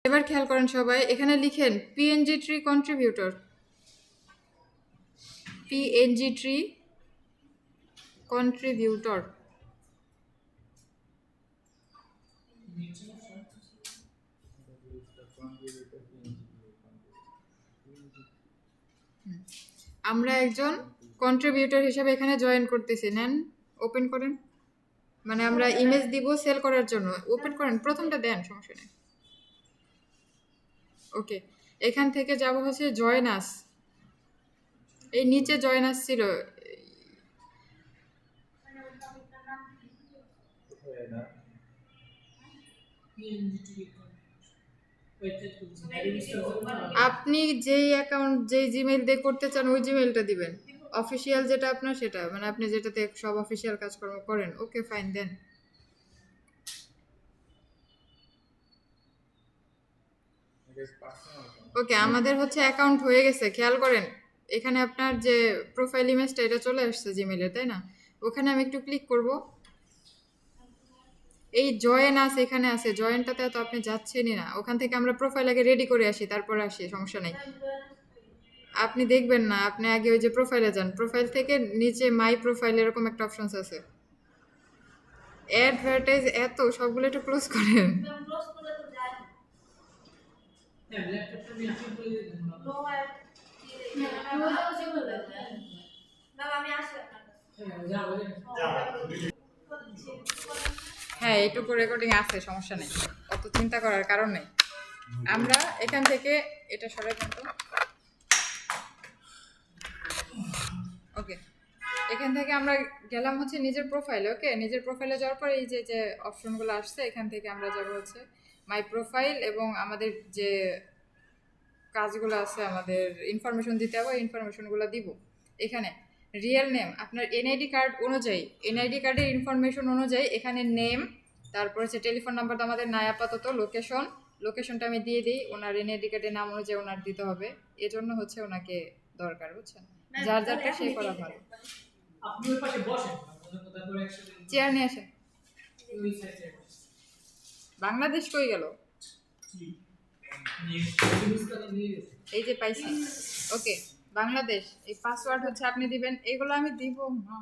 এবার খেয়াল করেন সবাই, এখানে লিখেন PNG tree contributor, PNG tree contributor. আমরা একজন কন্ট্রিবিউটর হিসেবে এখানে জয়েন করতেছি। নেন, ওপেন করেন। মানে আমরা ইমেজ দিব সেল করার জন্য। ওপেন করেন, প্রথমটা দেন, সমস্যা নেই। ওকে, এখান থেকে যাব হচ্ছে জয়েন আস। এই নিচে জয়েন আস ছিল, আপনি যেই অ্যাকাউন্ট যেই জিমেইল দিয়ে করতে চান ওই জিমেইলটা দিবেন। অফিসিয়াল যেটা আপনার সেটা, মানে আপনি যেটাতে সব অফিসিয়াল কাজকর্ম করেন। ওকে ফাইন, দেন। ওকে, আমাদের হচ্ছে অ্যাকাউন্ট হয়ে গেছে। খেয়াল করেন এখানে আপনার যে প্রোফাইল ইমেজটা এটা চলে আসছে জিমেইলে, তাই না? ওখানে আমি একটু ক্লিক করব। এই জয়েন আছে, এখানে আছে জয়েনটাতে, তো আপনি যাচ্ছেনই না। ওখান থেকে আমরা প্রোফাইল আগে রেডি করে আসি, তারপরে আসি, সমস্যা নেই। আপনি দেখবেন না, আপনি আগে ওই যে প্রোফাইলে যান। প্রোফাইল থেকে নিচে মাই প্রোফাইল এরকম একটা অপশনস আছে, অ্যাডভার্টাইজ, এত সবগুলো একটু ক্লোজ করেন। হ্যাঁ, এইটুকু রেকর্ডিং আছে, সমস্যা নেই, অত চিন্তা করার কারণ নেই। আমরা এখান থেকে এটা সরাই কিন্তু। ওকে, এখান থেকে আমরা গেলাম হচ্ছে নিজের প্রোফাইলে। ওকে, নিজের প্রোফাইলে যাওয়ার পর এই যে যে অপশনগুলো আসছে এখান থেকে আমরা যাব হচ্ছে মাই প্রোফাইল, এবং আমাদের যে কাজগুলো আছে, আমাদের ইনফরমেশন দিতে হবে, ইনফরমেশনগুলো দিব। এখানে রিয়েল নেম, আপনার এনআইডি কার্ড অনুযায়ী, এনআইডি কার্ডের ইনফরমেশন অনুযায়ী এখানে নেম, তারপর হচ্ছে টেলিফোন নাম্বার তো আমাদের নাই আপাতত, লোকেশনটা আমি দিয়ে দিই। ওনার এনআইডি কার্ডের নাম অনুযায়ী ওনার দিতে হবে, এজন্য হচ্ছে ওনাকে দরকার, বুঝছেন? যার যারটা সে করা ভালো। আপনি ওই পাশে বসেন, চেয়ার নিয়ে আসেন। বাংলাদেশ কই গেল? এই যে পাইছি। ওকে, বাংলাদেশ। এই পাসওয়ার্ড হচ্ছে আপনি দিবেন, এগুলো আমি দিব না।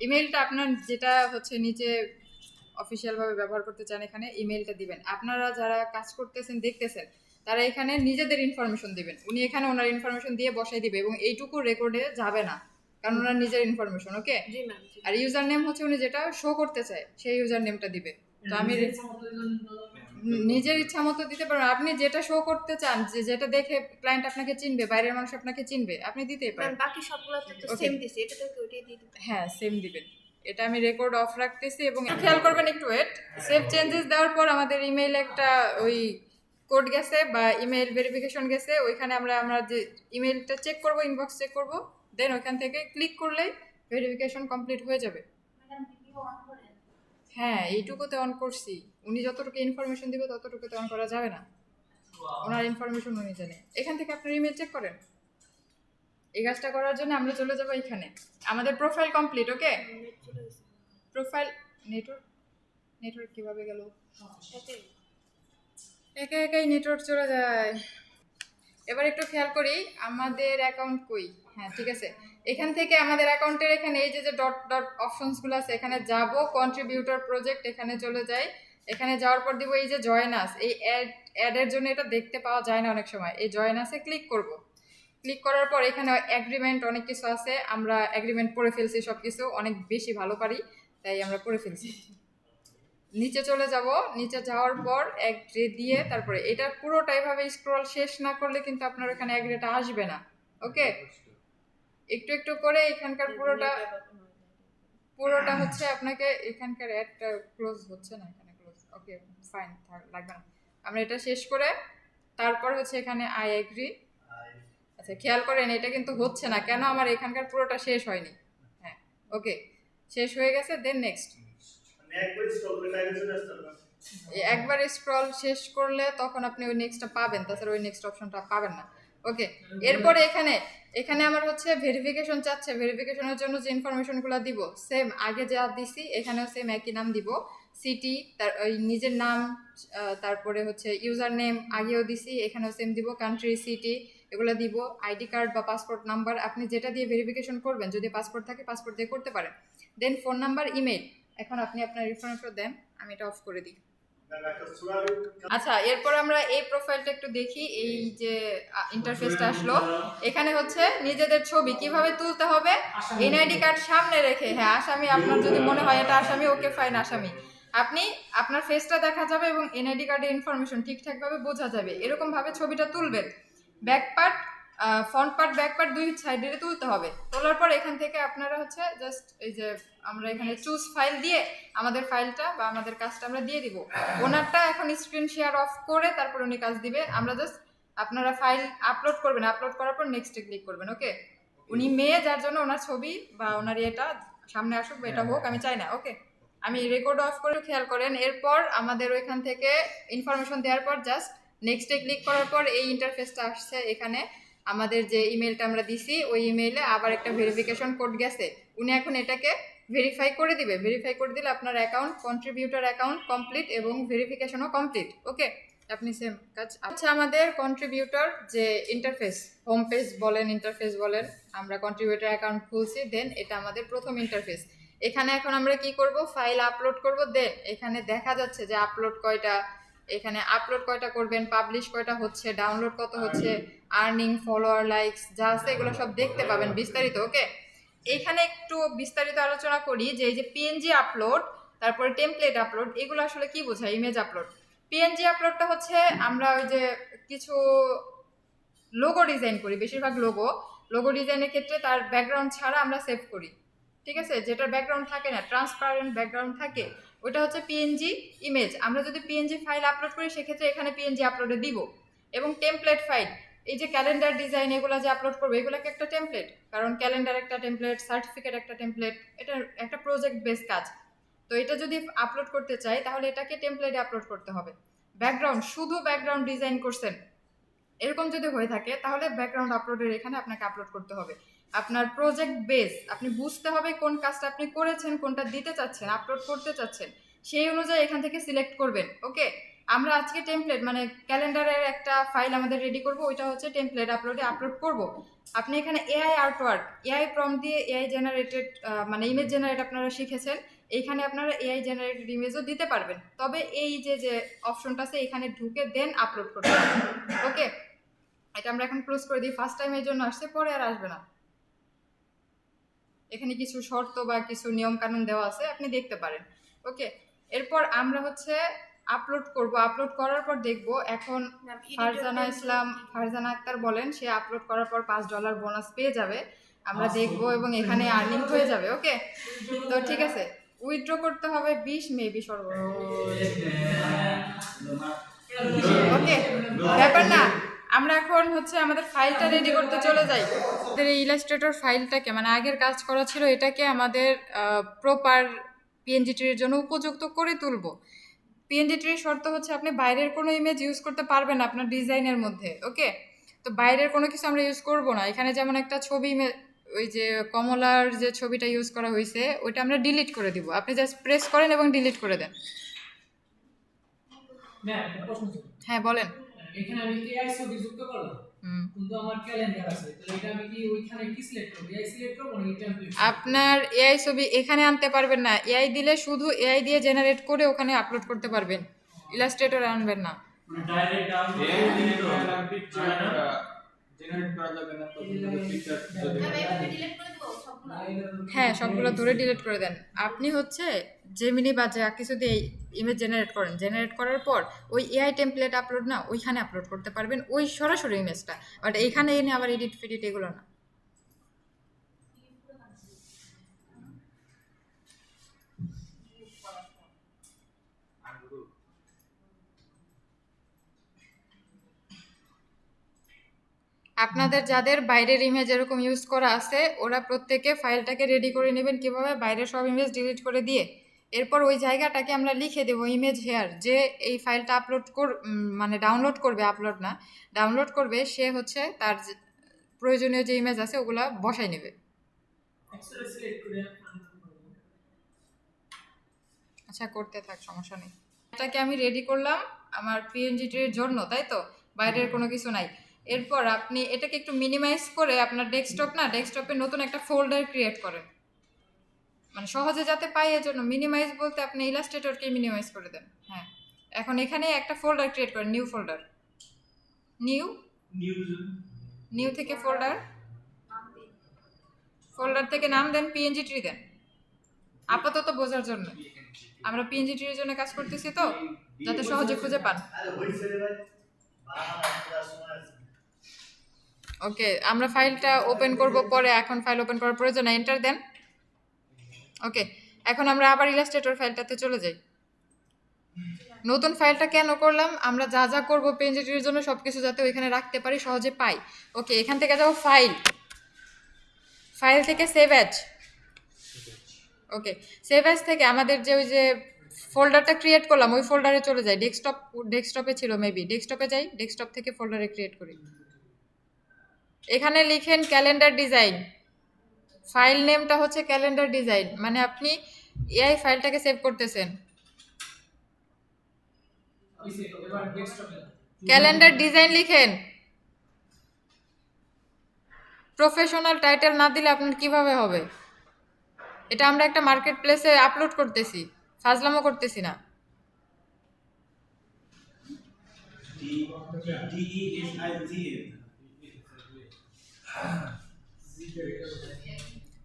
ইমেইলটা আপনার যেটা হচ্ছে নিচে অফিসিয়াল ভাবে ব্যবহার করতে চান, এখানে ইমেইলটা দিবেন। আপনারা যারা কাজ করতেছেন দেখতেছেন তারা এখানে নিজেদের ইনফরমেশন দিবেন। উনি এখানে ওনার ইনফরমেশন দিয়ে বসাই দিবে, এবং এইটুকু রেকর্ডে যাবে না, কারণ ওনার নিজের ইনফরমেশন। ওকে, আর ইউজার নেম হচ্ছে উনি যেটা শো করতে চায় সেই ইউজার নেমটা দিবে। তো আমি নিজের ইচ্ছা মতো দিতে পারেন, আপনি যেটা শো করতে চান, যেটা দেখে ক্লায়েন্ট আপনাকে চিনবে, বাইরের মানুষ আপনাকে চিনবে, আপনি দিতেই পারেন। বাকি সবগুলোতে তো সেম দিছি, এটা তো ওইটাই দিয়ে দিবেন। হ্যাঁ, সেম দিবেন। এটা আমি রেকর্ড অফ রাখতেছি, এবং খেয়াল করবেন একটু ওয়েট। সেভ চেঞ্জেস দেওয়ার পর আমাদের ইমেইলে একটা ওই কোড গেছে বা ইমেইল ভেরিফিকেশন গেছে, ওইখানে আমরা যে ইমেইলটা চেক করব, ইনবক্স চেক করব, দেন ওইখান থেকে ক্লিক করলেই ভেরিফিকেশন কমপ্লিট হয়ে যাবে। হ্যাঁ, এইটুকুতে অন করছি। উনি যতটুকু ইনফরমেশন দিবে ততটুকুতে অন করা যাবে না, ওনার ইনফরমেশন উনি জানে। এখান থেকে আপনার ইমেল চেক করেন। এই কাজটা করার জন্য আমরা চলে যাব এখানে, আমাদের প্রোফাইল কমপ্লিট। ওকে, প্রোফাইল নেটওয়ার্ক কিভাবে গেল? একা একাই নেটওয়ার্ক চলে যায়। এবার একটু খেয়াল করি আমাদের অ্যাকাউন্ট কই। হ্যাঁ, ঠিক আছে। এখান থেকে আমাদের অ্যাকাউন্টের এখানে এই যে যে ডট ডট অপশনসগুলো আছে, এখানে যাব, কন্ট্রিবিউটর প্রজেক্ট, এখানে চলে যাই। এখানে যাওয়ার পর দিব এই যে জয়েন আস। এই অ্যাডের জন্য এটা দেখতে পাওয়া যায় না অনেক সময়। এই জয়েন আসে ক্লিক করব। ক্লিক করার পর এখানে অ্যাগ্রিমেন্ট অনেক কিছু আছে, আমরা অ্যাগ্রিমেন্ট পড়ে ফেলছি, সব কিছু অনেক বেশি ভালো পারি, তাই আমরা পড়ে ফেলছি। নিচে চলে যাব, নিচে যাওয়ার পর অ্যাগ্রি দিয়ে তারপরে এটা পুরোটা এভাবে স্ক্রল শেষ না করলে কিন্তু আপনার ওখানে অ্যাগ্রিটা আসবে না। ওকে, একটু একটু করে এখানকার পুরোটা হচ্ছে আপনাকে, এখানকার অ্যাডটা ক্লোজ হচ্ছে না, এখানে ক্লোজ। ওকে ফাইন, লাগবে না। আমরা এটা শেষ করে তারপর হচ্ছে এখানে আই এগ্রি। আচ্ছা, খেয়াল করেন এটা কিন্তু হচ্ছে না কেন, আমার এখানকার পুরোটা শেষ হয়নি। হ্যাঁ, ওকে, শেষ হয়ে গেছে। দেন নেক্সট। একবার স্ক্রল শেষ করলে তখন আপনি ওই নেক্সটটা পাবেন, তাছাড়া ওই নেক্সট অপশনটা পাবেন না। ওকে, এরপরে এখানে আমার হচ্ছে ভেরিফিকেশন চাচ্ছে। ভেরিফিকেশনের জন্য যে ইনফরমেশনগুলো দিব সেম আগে যা দিছি, এখানেও সেম একই নাম দিব, সিটি, তার ওই নিজের নাম, তারপরে হচ্ছে ইউজার নেম আগেও দিছি, এখানেও সেম দিব, কান্ট্রি, সিটি এগুলো দিব, আইডি কার্ড বা পাসপোর্ট নাম্বার আপনি যেটা দিয়ে ভেরিফিকেশন করবেন, যদি পাসপোর্ট থাকে পাসপোর্ট দিয়ে করতে পারেন, দেন ফোন নাম্বার, ইমেল। এখন আপনি আপনার রেফারেন্সটা দেন, আমি এটা অফ করে দিই। আচ্ছা, এরপর আমরা এই প্রোফাইলটা একটু দেখি। এই যে ইন্টারফেসটা আসলো, এখানে হচ্ছে নিজেদের ছবি কিভাবে তুলতে হবে, এনআইডি কার্ড সামনে রেখে, হ্যাঁ আসামি, আপনার যদি মনে হয় এটা আসামি, ওকে ফাইন আসামি, আপনি আপনার ফেসটা দেখা যাবে এবং এনআইডি কার্ডের ইনফরমেশন ঠিকঠাকভাবে বোঝা যাবে, এরকম ভাবে ছবিটা তুলবেন। Back part, front part, back part দুই সাইডে তুলতে হবে। তোলার পর এখান থেকে আপনারা হচ্ছে জাস্ট এই যে আমরা এখানে চুজ ফাইল দিয়ে আমাদের ফাইলটা বা আমাদের কাজটা আমরা দিয়ে দিব। ওনারটা এখন স্ক্রিন শেয়ার অফ করে তারপর উনি কাজ দিবে, আমরা জাস্ট আপনারা ফাইল আপলোড করবেন, আপলোড করার পর নেক্সটে ক্লিক করবেন। ওকে, উনি মেয়ে, যার জন্য ওনার ছবি বা ওনার এটা সামনে আসুক বা এটা হোক আমি চাই না। ওকে, আমি রেকর্ড অফ করে খেয়াল করেন। এরপর আমাদের ওইখান থেকে ইনফরমেশন দেওয়ার পর জাস্ট নেক্সটে ক্লিক করার পর এই ইন্টারফেসটা আসছে। এখানে আমাদের যে ইমেলটা আমরা দিছি ওই ইমেইলে আবার একটা ভেরিফিকেশন কোড গেছে, উনি এখন এটাকে ভেরিফাই করে দিবে। ভেরিফাই করে দিলে আপনার অ্যাকাউন্ট, কন্ট্রিবিউটর অ্যাকাউন্ট কমপ্লিট এবং ভেরিফিকেশনও কমপ্লিট। ওকে, আপনি সেম কাজ। আচ্ছা, আমাদের কন্ট্রিবিউটর যে ইন্টারফেস, হোম পেজ বলেন, ইন্টারফেস বলেন, আমরা কন্ট্রিবিউটর অ্যাকাউন্ট খুলছি, দেন এটা আমাদের প্রথম ইন্টারফেস। এখানে এখন আমরা কি করব, ফাইল আপলোড করব। দেন এখানে দেখা যাচ্ছে যে আপলোড কয়টা, এখানে আপলোড কয়টা করবেন, পাবলিশ কয়টা হচ্ছে, ডাউনলোড কত হচ্ছে, আর্নিং, ফলোয়ার, লাইকস যা আছে এগুলো সব দেখতে পাবেন বিস্তারিত। ওকে, এখানে একটু বিস্তারিত আলোচনা করি যে এই যে পিএনজি আপলোড, তারপরে টেমপ্লেট আপলোড, এগুলো আসলে কি বোঝায়। ইমেজ আপলোড, পিএনজি আপলোডটা হচ্ছে আমরা ওই যে কিছু লোগো ডিজাইন করি, বেশিরভাগ লোগো ডিজাইনের ক্ষেত্রে তার ব্যাকগ্রাউন্ড ছাড়া আমরা সেভ করি, ঠিক আছে, যেটার ব্যাকগ্রাউন্ড থাকে না, ট্রান্সপারেন্ট ব্যাকগ্রাউন্ড থাকে, ওইটা হচ্ছে পিএনজি ইমেজ। আমরা যদি পিএনজি ফাইল আপলোড করি সেক্ষেত্রে এখানে পিএনজি আপলোডে দিব। এবং টেমপ্লেট ফাইল, এই যে ক্যালেন্ডার ডিজাইন এগুলো যে আপলোড করবো, এগুলোকে একটা টেমপ্লেট, কারণ ক্যালেন্ডার একটা টেমপ্লেট, সার্টিফিকেট একটা টেমপ্লেট, এটা একটা প্রজেক্ট বেস কাজ। তো এটা যদি আপলোড করতে চাই তাহলে এটাকে টেমপ্লেটে আপলোড করতে হবে। ব্যাকগ্রাউন্ড, শুধু ব্যাকগ্রাউন্ড ডিজাইন করছেন এরকম যদি হয়ে থাকে তাহলে ব্যাকগ্রাউন্ড আপলোডের এখানে আপনাকে আপলোড করতে হবে। আপনার প্রজেক্ট বেস, আপনি বুঝতে হবে কোন কাজটা আপনি করেছেন, কোনটা দিতে চাচ্ছেন, আপলোড করতে চাচ্ছেন, সেই অনুযায়ী এখান থেকে সিলেক্ট করবেন। ওকে, আমরা আজকে টেমপ্লেট মানে ক্যালেন্ডারের একটা ফাইল আমাদের রেডি করব, ওইটা হচ্ছে টেমপ্লেট আপলোডে আপলোড করব। আপনি এখানে এআই আর্টওয়ার্ক, এআই প্রম্পট দিয়ে এআই জেনারেটেড মানে ইমেজ জেনারেট আপনারা শিখেছেন, এইখানে আপনারা এআই জেনারেটেড ইমেজও দিতে পারবেন। তবে এই যে অপশনটা আছে এখানে ঢুকে দেন আপলোড করতে হবে। ওকে, এটা আমরা এখন ক্লোজ করে দিই, ফার্স্ট টাইমের জন্য আসছে, পরে আর আসবে না। এখানে কিছু শর্ত বা কিছু নিয়ম কানুন দেওয়া আছে, আপনি দেখতে পারেন। ওকে, এরপর আমরা হচ্ছে আপলোড করব। আপলোড করার পর দেখব এখন ফারজানা আক্তার বলেন সে আপলোড করার পর $5 বোনাস পেয়ে যাবে, আমরা দেখব এবং এখানে আর্নিং হয়ে যাবে। ওকে, তো ঠিক আছে, উইথড্র করতে হবে 20 মেবি সর্বোচ্চ। ওকে, ব্যাপার না, আমরা এখন হচ্ছে আমাদের ফাইলটা রেডি করতে চলে যাই। আমাদের এই ইলাস্ট্রেটর ফাইলটাকে মানে আগের কাজ করা ছিল এটাকে আমাদের প্রপার পিএনজি ট্রির জন্য উপযুক্ত করে তুলব। পিএনজি ট্রির শর্ত হচ্ছে আপনি বাইরের কোনো ইমেজ ইউজ করতে পারবেন না আপনার ডিজাইনের মধ্যে। ওকে, তো বাইরের কোনো কিছু আমরা ইউজ করব না। এখানে যেমন একটা ছবি, ওই যে কমলার যে ছবিটা ইউজ করা হয়েছে ওইটা আমরা ডিলিট করে দিব, আপনি জাস্ট প্রেস করেন এবং ডিলিট করে দেন। হ্যাঁ বলেন। এখানে আমি কি এআই ছবি যুক্ত করলাম, কিন্তু আমার ক্যালেন্ডার আছে, তাহলে এটা আমি কি ওইখানে কি সিলেক্ট করব, এআই সিলেক্ট করব না এটা টেমপ্লেট? আপনার এআই ছবি এখানে আনতে পারবেন না, এআই দিলে শুধু এআই দিয়ে জেনারেট করে ওখানে আপলোড করতে পারবেন, ইলাস্ট্রেটর আনবেন না। মানে ডাইরেক্ট ডাউনলোড এআই দিয়ে তো পিকচার জেনারেট করা যাবে না, তো পিকচার যদি ডিলিট করে দেবো সবগুলো। হ্যাঁ, সবগুলো ধরে ডিলিট করে দেন। আপনি হচ্ছে জেমিনি বা যা কিছু দিয়ে ইমেজ জেনারেট করেন, জেনারেট করার পর ওই এআই টেমপ্লেট আপলোড না ওইখানে আপলোড করতে পারবেন ওই সরাসরি ইমেজটা, বাট এইখানে এনে আবার এডিট ফেডিট এগুলো না। আপনাদের যাদের বাইরের ইমেজ এরকম ইউজ করা আছে ওরা প্রত্যেকে ফাইলটাকে রেডি করে নেবেন কিভাবে, বাইরের সব ইমেজ ডিলিট করে দিয়ে এরপর ওই জায়গাটাকে আমরা লিখে দেবো ইমেজ হেয়ার, যে এই ফাইলটা আপলোড মানে ডাউনলোড করবে, আপলোড না ডাউনলোড করবে, সে হচ্ছে তার প্রয়োজনীয় যে ইমেজ আছে ওগুলা বসাই নেবে। এক্সেল সিলেক্ট করে আচ্ছা করতে থাক, সমস্যা নেই। এটাকে আমি রেডি করলাম আমার পিএনজিটির জন্য, তাই তো, বাইরের কোনো কিছু নাই। এরপর আপনি এটাকে একটু মিনিমাইজ করে আপনার ডেস্কটপে নতুন একটা ফোল্ডার ক্রিয়েট করেন, মানে সহজে যাতে পাই। এর জন্য মিনিমাইজ বলতে আপনি ইলাস্ট্রেটরকে মিনিমাইজ করে দেন। হ্যাঁ, এখন এখানে একটা ফোল্ডার ক্রিয়েট করেন, নিউ ফোল্ডার, নিউ থেকে ফোল্ডার থেকে নাম দেন পিএনজি ট্রি দেন, আপাতত বোঝার জন্য। আমরা পিএনজি ট্রির জন্য কাজ করতেছি তো, যাতে সহজে খুঁজে পান। ওকে, আমরা ফাইলটা ওপেন করব পরে, এখন ফাইল ওপেন করার প্রয়োজন নেই, এন্টার দেন। ওকে, এখন আমরা আবার ইলাস্ট্রেটর ফাইলটাতে চলে যাই। নতুন ফাইলটা কেন করলাম, আমরা যা যা করবো পিএনজি ট্রির জন্য সব কিছু যাতে ওইখানে রাখতে পারি, সহজে পাই। ওকে, এখান থেকে যাবো ফাইল থেকে সেভ অ্যাজ। ওকে, সেভ অ্যাজ থেকে আমাদের যে ওই যে ফোল্ডারটা ক্রিয়েট করলাম ওই ফোল্ডারে চলে যাই। ডেস্কটপে ছিল মেবি, ডেস্কটপে যাই, ডেস্কটপ থেকে ফোল্ডারে ক্রিয়েট করি। এখানে লিখেন ক্যালেন্ডার ডিজাইন, ফাইল নেমটা হচ্ছে ক্যালেন্ডার ডিজাইন, মানে আপনি এআই ফাইলটাকে সেভ করতেছেন। এবার ডেস্কটপে ক্যালেন্ডার ডিজাইন লিখেন। প্রফেশনাল টাইটেল না দিলে আপনার কিভাবে হবে? এটা আমরা একটা মার্কেট প্লেসে আপলোড করতেছি, ফাজলামো করতেছি না।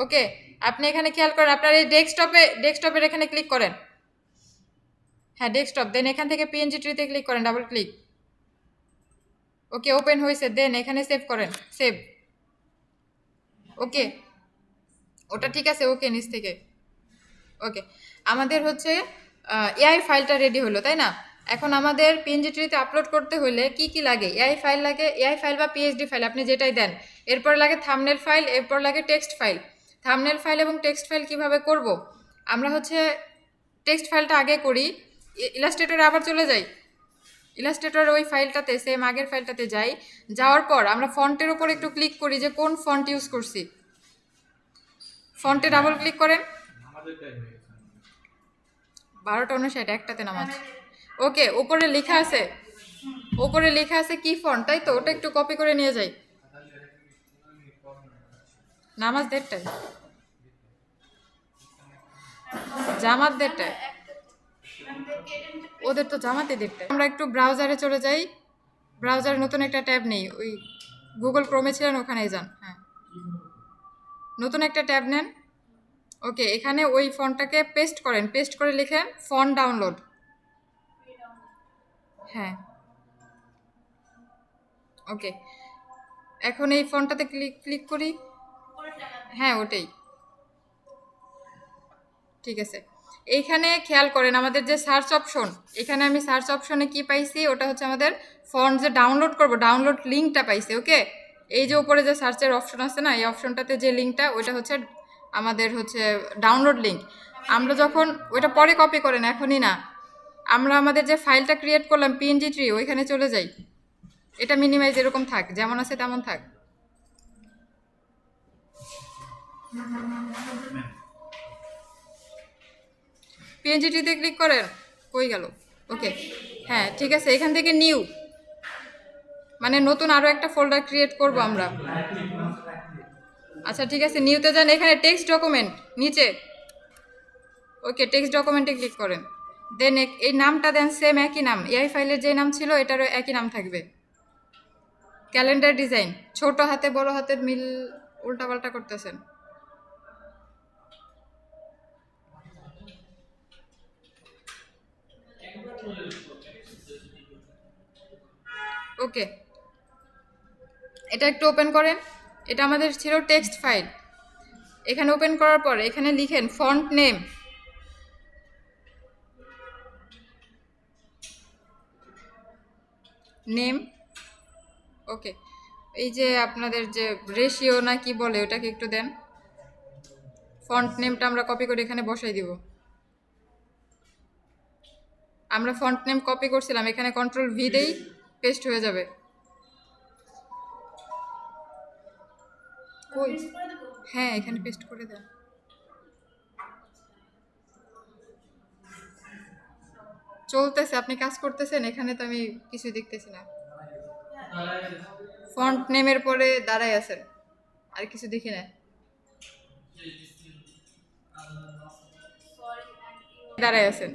ওকে, আপনি এখানে খেয়াল করেন, আপনার এই ডেস্কটপের এখানে ক্লিক করেন। হ্যাঁ, ডেস্কটপ, দেন এখান থেকে পিএনজি ট্রিতে ক্লিক করেন, ডাবল ক্লিক। ওকে, ওপেন হয়েছে, দেন এখানে সেভ করেন, সেভ। ওকে, ওটা ঠিক আছে। ওকে, নিচ থেকে। ওকে, আমাদের হচ্ছে এআই ফাইলটা রেডি হলো, তাই না? এখন আমাদের পিএনজি ট্রিতে আপলোড করতে হলে কি কি লাগে? এআই ফাইল লাগে, এআই ফাইল বা পিএইচডি ফাইল, আপনি যেটাই দেন। এরপর লাগে থাম্বনেল ফাইল, এরপর লাগে টেক্সট ফাইল। থাম্বনেল ফাইল এবং টেক্সট ফাইল কিভাবে করব? আমরা হচ্ছে টেক্সট ফাইলটা আগে করি, ইলাস্ট্রেটরে আবার চলে যাই। ইলাস্ট্রেটর ওই ফাইলটাতে, সেম আগের ফাইলটাতে যাই। যাওয়ার পর আমরা ফন্টের উপর একটু ক্লিক করি যে কোন ফন্ট ইউজ করছি। ফন্টে ডাবল ক্লিক করেন। 12:59 একটাতে নামাজ। ওকে, উপরে লেখা আছে কি ফন্ট, তাই তো? ওটা একটু কপি করে নিয়ে যাই। নামাজ 1:30টায়, জামাত 1:30টায়, ওদের তো জামাতে 1:30টায়। আমরা একটু ব্রাউজারে চলে যাই, ব্রাউজারে নতুন একটা ট্যাব নেই, ওই গুগল ক্রোমে ছিলেন ওখানেই যান। হ্যাঁ, নতুন একটা ট্যাব নেন। ওকে, এখানে ওই ফন্টটাকে পেস্ট করেন, পেস্ট করে লিখেন ফন্ট ডাউনলোড। হ্যাঁ, ওকে, এখন এই ফন্টটাতে ক্লিক করি। হ্যাঁ, ওটাই ঠিক আছে। এইখানে খেয়াল করেন আমাদের যে সার্চ অপশন, এখানে আমি সার্চ অপশনে কি পাইছি, ওটা হচ্ছে আমাদের ফন্ট যে ডাউনলোড করব, ডাউনলোড লিঙ্কটা পাইছি। ওকে, এই যে উপরে যে সার্চের অপশন আছে না, এই অপশনটাতে যে লিঙ্কটা, ওইটা হচ্ছে আমাদের হচ্ছে ডাউনলোড লিঙ্ক। আমরা যখন ওইটা পরে কপি করেন, এখনই না, আমরা আমাদের যে ফাইলটা ক্রিয়েট করলাম পিএনজি ট্রি, ওইখানে চলে যাই। এটা মিনিমাইজ এরকম থাক, যেমন আছে তেমন থাক। পিএনজিটিতে ক্লিক করেন, কই গেল? ওকে, হ্যাঁ ঠিক আছে। এখান থেকে নিউ, মানে নতুন আরও একটা ফোল্ডার ক্রিয়েট করব আমরা। আচ্ছা ঠিক আছে, নিউতে যান, এখানে টেক্সট ডকুমেন্ট নিচে। ওকে, টেক্সট ডকুমেন্টে ক্লিক করেন, দেন এই নামটা দেন সেম একই নাম, এআই ফাইলের যে নাম ছিল এটারও একই নাম থাকবে। ক্যালেন্ডার ডিজাইন, ছোট হাতে বড় হাতের মিল উল্টাপাল্টা করতেছেন। ওকে, এটা একটু ওপেন করেন। এটা আমাদের ছিল টেক্সট ফাইল। এখানে ওপেন করার পর এখানে লিখেন ফন্ট নেম। ওকে, এই যে আপনাদের যে রেশিও না কি বলে ওটাকে একটু দেন। ফন্ট নেমটা আমরা কপি করে এখানে বসাই দিব। আমরা ফন্ট নেম কপি করছিলাম, এখানে কন্ট্রোল ভি দেই, পেস্ট হয়ে যাবে। কই? হ্যাঁ, এখানে পেস্ট করে দেন। চলতেছে, আপনি কাজ করতেছেন, এখানে তো আমি কিছুই দেখতেছি না। দাঁড়ায় ফন্ট নেমের পরে দাঁড়ায় আছেন, আর কিছু দেখি না। সরি, দাঁড়ায় আছেন।